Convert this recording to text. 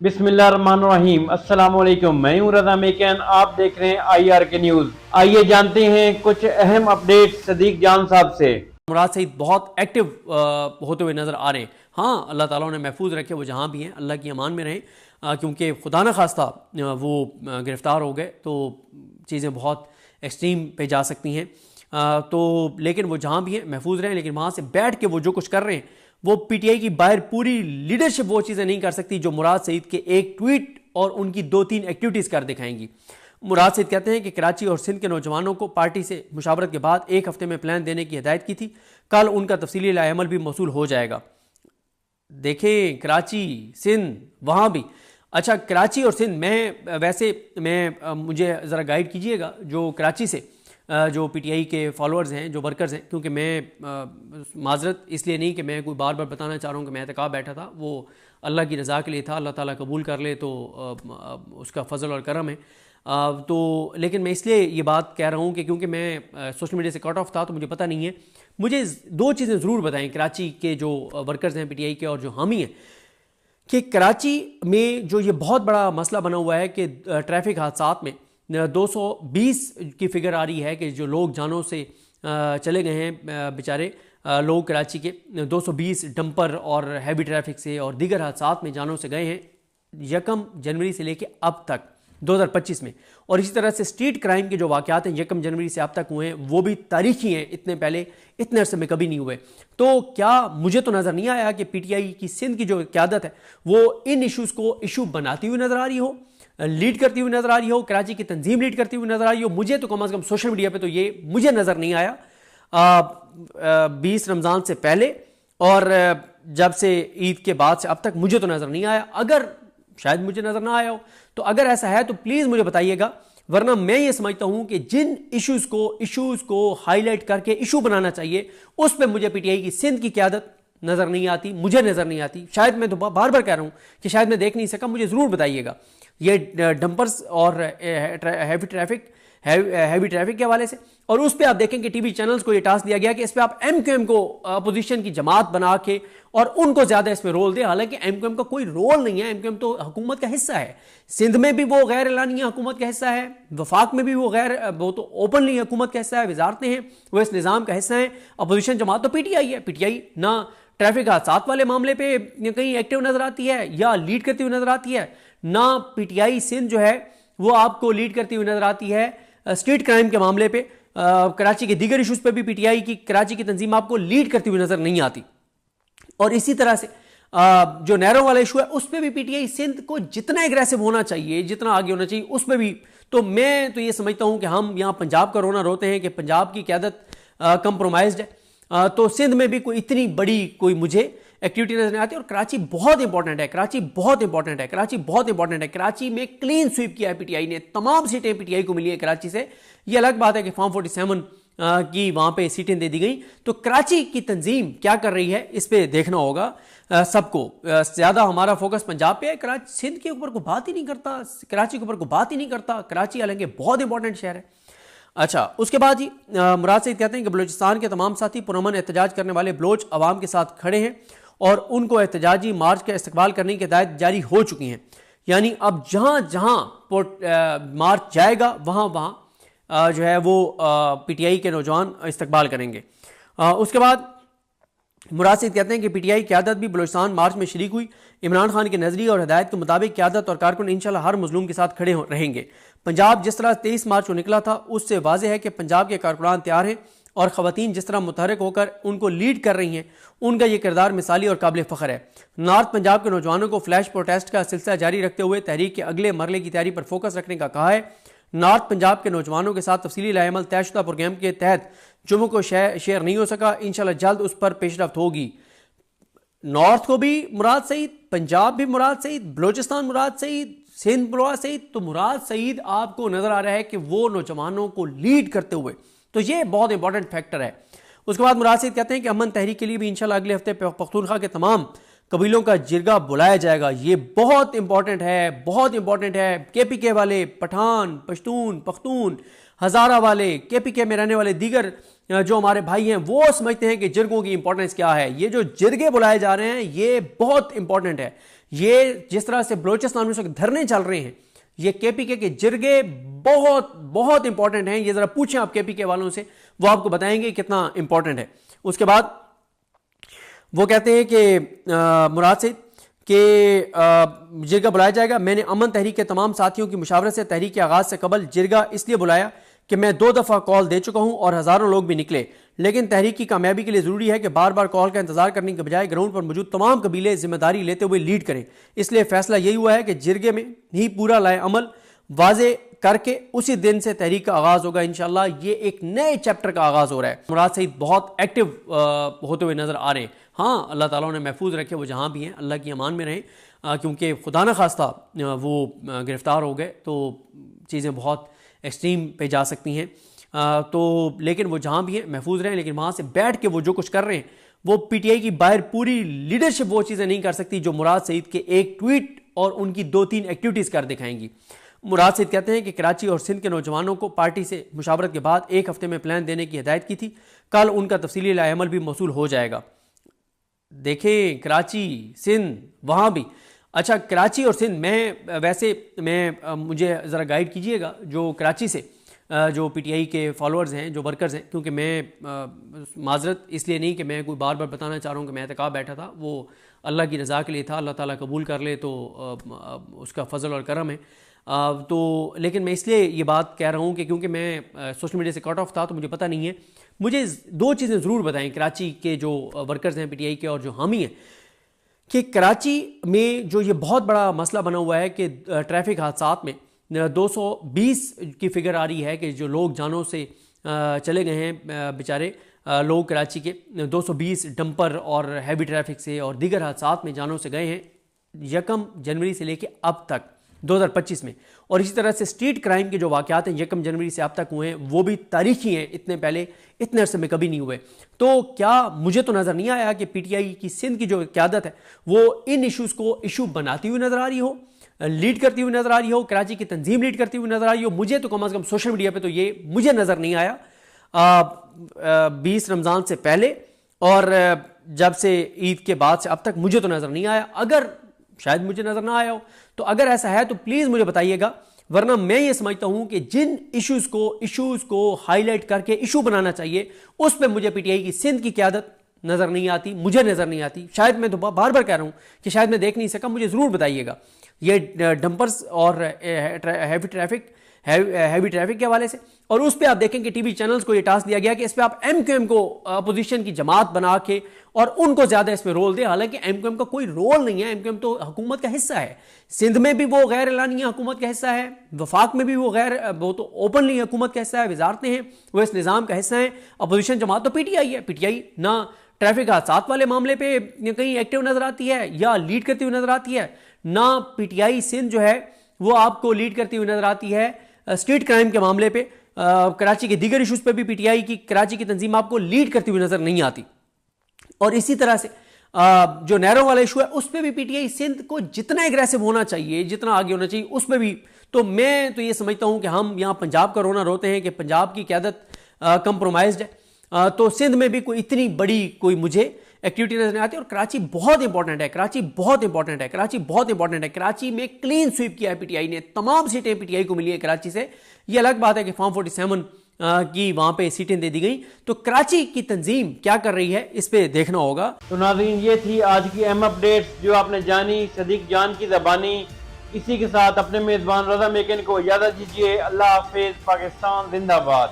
बिस्मिल्लाहिर्रहमानिर्रहीम। अस्सलाम वालेकुम। मैं हूं रज़ा मेकन, आप देख रहे हैं IR के न्यूज़। आइए जानते हैं कुछ अहम अपडेट सदीक जान साहब से। मुराद सईद बहुत एक्टिव होते हुए नज़र आ रहे हैं। हाँ, अल्लाह ताला उन्हें महफूज रखे, वो जहाँ भी हैं अल्लाह की अमान में रहें, क्योंकि खुदा न खास्ता वो गिरफ़्तार हो गए तो चीज़ें बहुत एक्सट्रीम पे जा सकती हैं। तो लेकिन वो जहाँ भी हैं महफूज रहें, लेकिन वहाँ से बैठ के वो जो कुछ कर रहे हैं वो PTI की बाहर पूरी लीडरशिप वो चीज़ें नहीं कर सकती जो मुराद सईद के एक ट्वीट और उनकी 2-3 एक्टिविटीज़ कर दिखाएंगी। मुराद सईद कहते हैं कि कराची और सिंध के नौजवानों को पार्टी से मुशावरत के बाद 1 हफ्ते में प्लान देने की हिदायत की थी। कल उनका तफसीली लाएमल भी मौसूल हो जाएगा। देखें, कराची सिंध वहाँ भी अच्छा, कराची और सिंध मुझे ज़रा गाइड कीजिएगा जो कराची से जो PTI के फॉलोअर्स हैं, जो वर्कर्स हैं, क्योंकि मैं माजरत इसलिए नहीं कि मैं कोई बार बार बताना चाह रहा हूँ कि मैं एहतिकाब बैठा था, वो अल्लाह की रज़ा के लिए था। अल्लाह ताला कबूल कर ले तो उसका फ़ज़ल और करम है। तो लेकिन मैं इसलिए ये बात कह रहा हूँ कि क्योंकि मैं सोशल मीडिया से कट ऑफ था तो मुझे पता नहीं है। मुझे 2 चीज़ें ज़रूर बताएं कराची के जो वर्कर्स हैं PTI के और जो हामी हैं, कि कराची में जो ये बहुत बड़ा मसला बना हुआ है कि ट्रैफिक हादसात में 220 की फिगर आ रही है कि जो लोग जानों से चले गए हैं बेचारे लोग कराची के 220 डंपर और हैवी ट्रैफिक से और दीगर हादसात में जानों से गए हैं 1 जनवरी से लेकर अब तक 2025 में। और इसी तरह से स्ट्रीट क्राइम के जो वाक़यात हैं 1 जनवरी से अब तक हुए हैं वो भी तारीखी हैं, इतने पहले इतने अरसे में कभी नहीं हुए। तो क्या मुझे तो नज़र नहीं आया कि PTI की सिंध की जो क़यादत है वो इन इशूज़ को इशू बनाती हुई नज़र आ रही हो, लीड करती हुई नज़र आ रही हो, कराची की तंजीम लीड करती हुई नज़र आ रही हो। मुझे तो कम से कम सोशल मीडिया पे तो ये मुझे नज़र नहीं आया 20 रमज़ान से पहले और जब से ईद के बाद से अब तक मुझे तो नज़र नहीं आया। अगर शायद मुझे नज़र ना आया हो तो अगर ऐसा है तो प्लीज़ मुझे बताइएगा, वरना मैं ये समझता हूँ कि जिन इशूज़ को हाईलाइट करके इशू बनाना चाहिए उस पर मुझे PTI की सिंध की क़यादत नज़र नहीं आती, मुझे नज़र नहीं आती। शायद मैं तो बार बार कह रहा हूँ कि शायद मैं देख नहीं सका, मुझे ज़रूर बताइएगा। ये डंपर्स और हैवी ट्रैफिक के हवाले से, और उस पर आप देखें कि TV चैनल्स को ये टास्क दिया गया कि इस पर आप MQM को अपोजिशन की जमात बना के और उनको ज़्यादा इसमें रोल दे। हालांकि MQM का कोई रोल नहीं है, MQM तो हुकूमत का हिस्सा है। सिंध में भी वो गैर एलानिया हुकूमत का हिस्सा है, वफाक में भी वो तो ओपनली हुकूमत का हिस्सा है, वजारतें हैं वो इस निज़ाम का हिस्सा है। अपोजिशन जमात तो PTI है। PTI ना ट्रैफिक हादसात वाले मामले पे कहीं एक्टिव नज़र आती है या लीड करती हुई नज़र आती है, ना PTI सिंध जो है वो आपको लीड करती हुई नज़र आती है स्ट्रीट क्राइम के मामले पे। कराची के दीगर इशूज़ पे भी PTI की कराची की तंजीम आपको लीड करती हुई नज़र नहीं आती। और इसी तरह से जो नैरो वाला इशू है उस पर भी PTI सिंध को जितना एग्रेसिव होना चाहिए, जितना आगे होना चाहिए उस पर भी, तो मैं तो ये समझता हूँ कि हम यहाँ पंजाब का रोना रोते हैं कि पंजाब की क़यादत कंप्रोमाइज्ड है, तो सिंध में भी कोई इतनी बड़ी कोई मुझे एक्टिविटी नजर नहीं आती। और कराची बहुत इंपॉर्टेंट है, कराची बहुत इंपॉर्टेंट है, कराची बहुत इंपॉर्टेंट है। कराची में क्लीन स्वीप किया है PTI ने, तमाम सीटें PTI को मिली है कराची से। ये अलग बात है कि फॉर्म 47 की वहाँ पे सीटें दे दी गई, तो कराची की तंजीम क्या कर रही है इस पे देखना होगा सबको। ज़्यादा हमारा फोकस पंजाब पे है, कराची सिंध के ऊपर को बात ही नहीं करता, कराची के ऊपर को बात ही नहीं करता। कराची हालांकि बहुत इंपॉर्टेंट शहर है। अच्छा, उसके बाद ही मुराद सईद कहते हैं कि बलूचिस्तान के तमाम साथी पुरअमन एहतजाज करने वाले बलोच अवाम के साथ खड़े हैं और उनको एहतजाजी मार्च का इस्तकबाल करने की हिदायत जारी हो चुकी हैं। यानी अब जहाँ जहाँ मार्च जाएगा वहाँ वहाँ जो है वो PTI के नौजवान इस्तकबाल करेंगे। उसके बाद मुराद सईद कहते हैं कि PTI क़यादत भी बलूचिस्तान मार्च में शरीक हुई। इमरान खान के नजरिए और हिदायत के मुताबिक क़यादत और कारकुन इंशाल्लाह हर मजलूम के साथ खड़े रहेंगे। पंजाब जिस तरह 23 मार्च को निकला था उससे वाज़ेह है कि पंजाब के कारकुनान तैयार हैं और ख़वातीन जिस तरह मुतहरक होकर उनको लीड कर रही हैं, उनका ये किरदार मिसाली और काबिल फ़ख्र है। नॉर्थ पंजाब के नौजवानों को फ्लैश प्रोटेस्ट का सिलसिला जारी रखते हुए तहरीक के अगले मरले की तैयारी पर फोकस रखने का कहा है। नॉर्थ पंजाब के नौजवानों के साथ तफसीली लाएमल तयशुदा प्रोग्राम के तहत जम्मू को शेयर नहीं हो सका, इंशाल्लाह जल्द उस पर पेशरफ्त होगी। नॉर्थ को भी मुराद सईद, पंजाब भी मुराद सईद, बलोचिस्तान मुराद सईद, सिंध मुराद सईद, तो मुराद सईद आपको नजर आ रहा है कि वो नौजवानों को लीड करते हुए, तो ये बहुत इंपॉर्टेंट फैक्टर है। उसके बाद मुराद सईद कहते हैं कि अमन तहरीक के लिए भी इंशाल्लाह अगले हफ्ते पख्तूनख्वा के तमाम कबीलों का जिरगा बुलाया जाएगा। ये बहुत इंपॉर्टेंट है, बहुत इंपॉर्टेंट है। KPK वाले, पठान, पश्तून, पख्तून, हज़ारा वाले, KPK में रहने वाले दीगर जो हमारे भाई हैं वो समझते हैं कि जिरगों की इंपॉर्टेंस क्या है। ये जो जिरगे बुलाए जा रहे हैं ये बहुत इंपॉर्टेंट है। ये जिस तरह से बलोचिस्तान में इस वक्त धरने चल रहे हैं, ये केपीके के जिरगे बहुत बहुत इंपॉर्टेंट हैं। ये जरा पूछें आप केपीके वालों से, वो आपको बताएंगे कितना इंपॉर्टेंट है। उसके बाद वो कहते हैं कि मुराद से कि जिरगा बुलाया जाएगा। मैंने अमन तहरीक के तमाम साथियों की मुशावरत से तहरीक के आगाज से कबल जिरगा इसलिए बुलाया कि मैं 2 दफ़ा कॉल दे चुका हूं और हज़ारों लोग भी निकले, लेकिन तहरीक की कामयाबी के लिए ज़रूरी है कि बार बार कॉल का इंतजार करने के बजाय ग्राउंड पर मौजूद तमाम कबीले जिम्मेदारी लेते हुए लीड करें। इसलिए फैसला यही हुआ है कि जिरगे में ही पूरा लाए अमल वाजे करके उसी दिन से तहरीक का आगाज होगा। इंशाल्लाह ये एक नए चैप्टर का आगाज हो रहा है। मुराद सईद बहुत एक्टिव होते हुए नजर आ रहे हैं। हाँ, अल्लाह ताला उन्हें महफूज रखे, वो जहाँ भी हैं अल्लाह की अमान में रहें, क्योंकि खुदा न खास्ता वो गिरफ्तार हो गए तो चीज़ें बहुत एक्सट्रीम पे जा सकती हैं। तो लेकिन वो जहाँ भी हैं महफूज रहें, लेकिन वहाँ से बैठ के वो जो कुछ कर रहे हैं वो पीटीआई की बाहर पूरी लीडरशिप वो चीज़ें नहीं कर सकती जो मुराद सईद के एक ट्वीट और उनकी 2-3 एक्टिविटीज़ कर दिखाएंगी। मुराद सईद कहते हैं कि कराची और सिंध के नौजवानों को पार्टी से मुशावरत के बाद 1 हफ्ते में प्लान देने की हिदायत की थी। कल उनका तफसीली लाएअमल भी मौसूल हो जाएगा। देखें, कराची सिंध वहाँ भी अच्छा, कराची और सिंध मैं मुझे ज़रा गाइड कीजिएगा जो कराची से जो पीटीआई के फॉलोअर्स हैं, जो वर्कर्स हैं, क्योंकि मैं माजरत इसलिए नहीं कि मैं कोई बार बार बताना चाह रहा हूँ कि मैं एहतिकाफ बैठा था, वो अल्लाह की रज़ा के लिए था। अल्लाह ताला कबूल कर ले तो उसका फजल और करम है। तो लेकिन मैं इसलिए ये बात कह रहा हूँ कि क्योंकि मैं सोशल मीडिया से कट ऑफ था तो मुझे पता नहीं है। मुझे 2 चीज़ें ज़रूर बताएं कराची के जो वर्कर्स हैं पीटीआई के और जो हामी हैं, कि कराची में जो ये बहुत बड़ा मसला बना हुआ है कि ट्रैफिक हादसात में 220 की फिगर आ रही है कि जो लोग जानों से चले गए हैं बेचारे लोग कराची के 220 डंपर और हैवी ट्रैफिक से और दीगर हादसात में जानों से गए हैं 1 जनवरी से लेके अब तक 2025 में। और इसी तरह से स्ट्रीट क्राइम के जो वाक़यात हैं 1 जनवरी से अब तक हुए हैं वो भी तारीखी हैं, इतने पहले इतने अरसे में कभी नहीं हुए। तो क्या मुझे तो नज़र नहीं आया कि पीटीआई की सिंध की जो क़यादत है वो इन इशूज़ को इशू बनाती हुई नज़र आ रही हो, लीड करती हुई नज़र आ रही हो, कराची की तंजीम लीड करती हुई नज़र आ रही हो। मुझे तो कम अज़ कम सोशल मीडिया पर तो ये मुझे नज़र नहीं आया 20 रमज़ान से पहले और जब से ईद के बाद से अब तक मुझे तो नज़र नहीं आया। अगर शायद मुझे नज़र ना आया हो तो अगर ऐसा है तो प्लीज़ मुझे बताइएगा, वरना मैं ये समझता हूं कि जिन इश्यूज़ को हाईलाइट करके इशू बनाना चाहिए उस पर मुझे पीटीआई की सिंध की क़यादत नज़र नहीं आती, मुझे नज़र नहीं आती। शायद मैं तो बार बार कह रहा हूं कि शायद मैं देख नहीं सका, मुझे ज़रूर बताइएगा। ये डंपर्स और हैवी ट्रैफिक के हवाले से, और उस पर आप देखें कि टीवी चैनल्स को ये टास्क दिया गया कि इस पर आप एमक्यूएम को अपोजिशन की जमात बना के और उनको ज्यादा इसमें रोल दे। हालांकि एमक्यूएम का कोई रोल नहीं है, एमक्यूएम तो हुकूमत का हिस्सा है। सिंध में भी वो गैर एलानिया हुकूमत का हिस्सा है, वफाक में भी वो तो ओपनली हुकूमत का हिस्सा है, वजारतें हैं वो इस निज़ाम का हिस्सा है। अपोजिशन जमात तो पीटीआई है। पीटीआई ना ट्रैफिक हादसात वाले मामले पे कहीं एक्टिव नजर आती है या लीड करती हुई नजर आती है, ना पीटीआई सिंध जो है वो आपको लीड करती हुई नजर आती है स्ट्रीट क्राइम के मामले पे। कराची के दीगर इशूज पे भी पीटीआई की कराची की तंजीम आपको लीड करती हुई नजर नहीं आती। और इसी तरह से जो नहरों वाला इशू है उस पर भी पीटीआई सिंध को जितना एग्रेसिव होना चाहिए, जितना आगे होना चाहिए उस पर भी, तो मैं तो ये समझता हूं कि हम यहाँ पंजाब का रोना रोते हैं कि पंजाब की क़यादत कंप्रोमाइज्ड है, तो सिंध में भी कोई इतनी बड़ी कोई मुझे एक्टिविटी नजर नहीं आती। और कराची बहुत इंपॉर्टेंट है, कराची बहुत इंपॉर्टेंट है, कराची बहुत इंपॉर्टेंट है। कराची में क्लीन स्वीप किया है पीटीआई ने, तमाम सीटें पीटीआई को मिली है कराची से। ये अलग बात है कि फॉर्म 47 की वहां पे सीटें दे दी गई, तो कराची की तंजीम क्या कर रही है इस पे देखना होगा। तो नाज़रीन, ये थी आज की अहम अपडेट्स जो आपने जानी सदीक जान की ज़बानी। इसी के साथ अपने मेज़बान रज़ा मेकन को इजाज़त दीजिए। अल्लाह हाफिज़। पाकिस्तान जिंदाबाद।